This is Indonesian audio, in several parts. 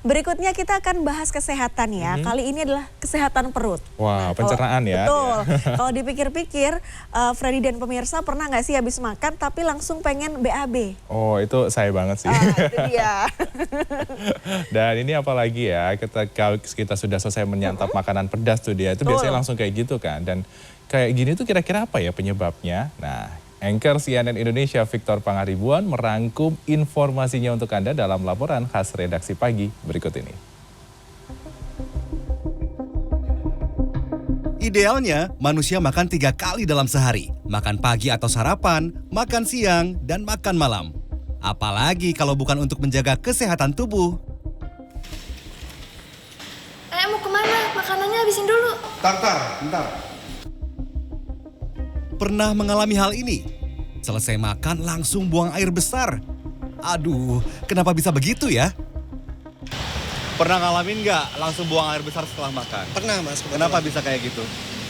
Berikutnya kita akan bahas kesehatan ya. Kali ini adalah kesehatan perut. Wah, pencernaan ya. Betul. Kalau dipikir-pikir, Freddy dan pemirsa pernah nggak sih habis makan tapi langsung pengen BAB? Oh, itu saya banget sih. Itu dia. Dan ini apalagi ya, ketika kita sudah selesai menyantap makanan pedas tuh dia, itu biasanya langsung kayak gitu kan. Dan kayak gini tuh kira-kira apa ya penyebabnya? Nah, anchor CNN Indonesia Victor Pangaribuan merangkum informasinya untuk Anda dalam laporan khas redaksi pagi berikut ini. Idealnya, manusia makan 3 kali dalam sehari. Makan pagi atau sarapan, makan siang, dan makan malam. Apalagi kalau bukan untuk menjaga kesehatan tubuh. Mau kemana? Makanannya habisin dulu. Bentar. Pernah mengalami hal ini? Selesai makan langsung buang air besar. Aduh, kenapa bisa begitu ya? Pernah ngalamin nggak langsung buang air besar setelah makan? Pernah mas. Kenapa bisa kayak gitu?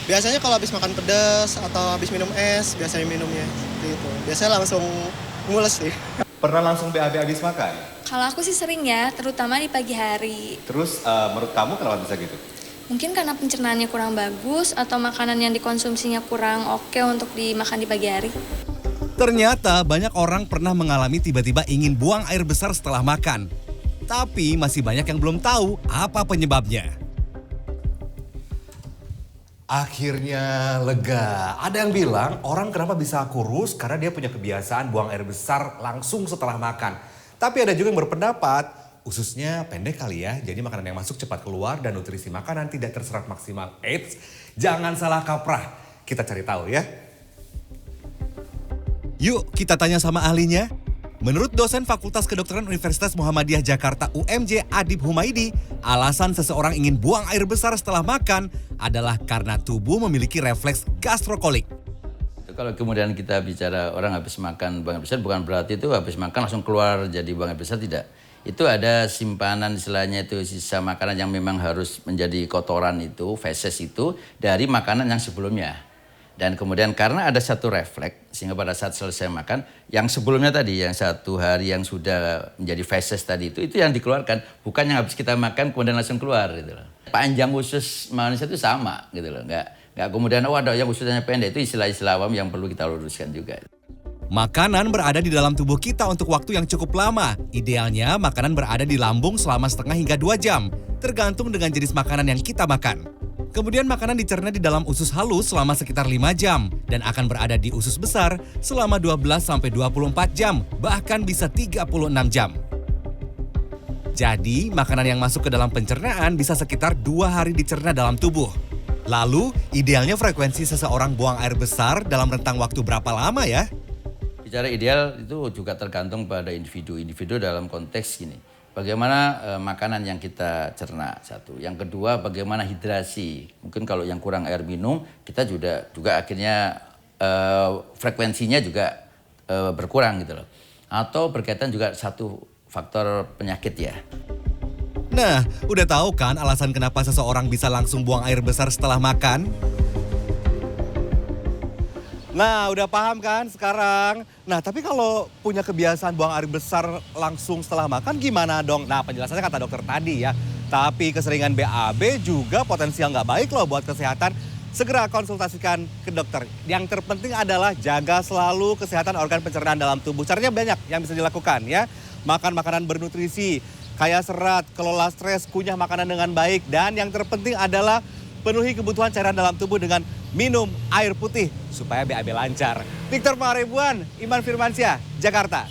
Biasanya kalau habis makan pedas atau habis minum es, biasanya minumnya seperti itu. Biasanya langsung mules sih. Pernah langsung BAB habis makan? Kalau aku sih sering ya, terutama di pagi hari. Terus menurut kamu kenapa bisa gitu? Mungkin karena pencernaannya kurang bagus atau makanan yang dikonsumsinya kurang oke untuk dimakan di pagi hari. Ternyata banyak orang pernah mengalami tiba-tiba ingin buang air besar setelah makan. Tapi masih banyak yang belum tahu apa penyebabnya. Akhirnya lega. Ada yang bilang orang kenapa bisa kurus karena dia punya kebiasaan buang air besar langsung setelah makan. Tapi ada juga yang berpendapat ususnya pendek kali ya. Jadi makanan yang masuk cepat keluar dan nutrisi makanan tidak terserap maksimal. Eits, jangan salah kaprah. Kita cari tahu ya. Yuk kita tanya sama ahlinya. Menurut dosen Fakultas Kedokteran Universitas Muhammadiyah Jakarta UMJ Adib Humaidi, alasan seseorang ingin buang air besar setelah makan adalah karena tubuh memiliki refleks gastrokolik. Kalau kemudian kita bicara orang habis makan buang air besar, bukan berarti itu habis makan langsung keluar jadi buang air besar, tidak. Itu ada simpanan istilahnya itu sisa makanan yang memang harus menjadi kotoran itu, feses itu dari makanan yang sebelumnya. Dan kemudian karena ada satu refleks sehingga pada saat selesai makan yang sebelumnya tadi yang 1 hari yang sudah menjadi feses tadi itu yang dikeluarkan, bukan yang habis kita makan kemudian langsung keluar gitu loh. Panjang usus manusia itu sama gitu loh. Enggak kemudian ada yang ususnya pendek, itu istilah-istilah awam yang perlu kita luruskan juga. Makanan berada di dalam tubuh kita untuk waktu yang cukup lama. Idealnya makanan berada di lambung selama setengah hingga 2 jam, tergantung dengan jenis makanan yang kita makan. Kemudian makanan dicerna di dalam usus halus selama sekitar 5 jam dan akan berada di usus besar selama 12-24 jam, bahkan bisa 36 jam. Jadi, makanan yang masuk ke dalam pencernaan bisa sekitar 2 hari dicerna dalam tubuh. Lalu, idealnya frekuensi seseorang buang air besar dalam rentang waktu berapa lama ya? Bicara ideal itu juga tergantung pada individu dalam konteks gini. Bagaimana makanan yang kita cerna, satu. Yang kedua, bagaimana hidrasi. Mungkin kalau yang kurang air minum, kita juga akhirnya frekuensinya juga berkurang gitu loh. Atau berkaitan juga satu faktor penyakit ya. Nah, udah tahu kan alasan kenapa seseorang bisa langsung buang air besar setelah makan? Nah, udah paham kan sekarang? Nah, tapi kalau punya kebiasaan buang air besar langsung setelah makan gimana dong? Nah, penjelasannya kata dokter tadi ya. Tapi keseringan BAB juga potensial nggak baik loh buat kesehatan. Segera konsultasikan ke dokter. Yang terpenting adalah jaga selalu kesehatan organ pencernaan dalam tubuh. Caranya banyak yang bisa dilakukan ya. Makan makanan bernutrisi, kaya serat, kelola stres, kunyah makanan dengan baik. Dan yang terpenting adalah penuhi kebutuhan cairan dalam tubuh dengan minum air putih supaya BAB lancar. Victor Pangaribuan, Iman Firmansyah, Jakarta.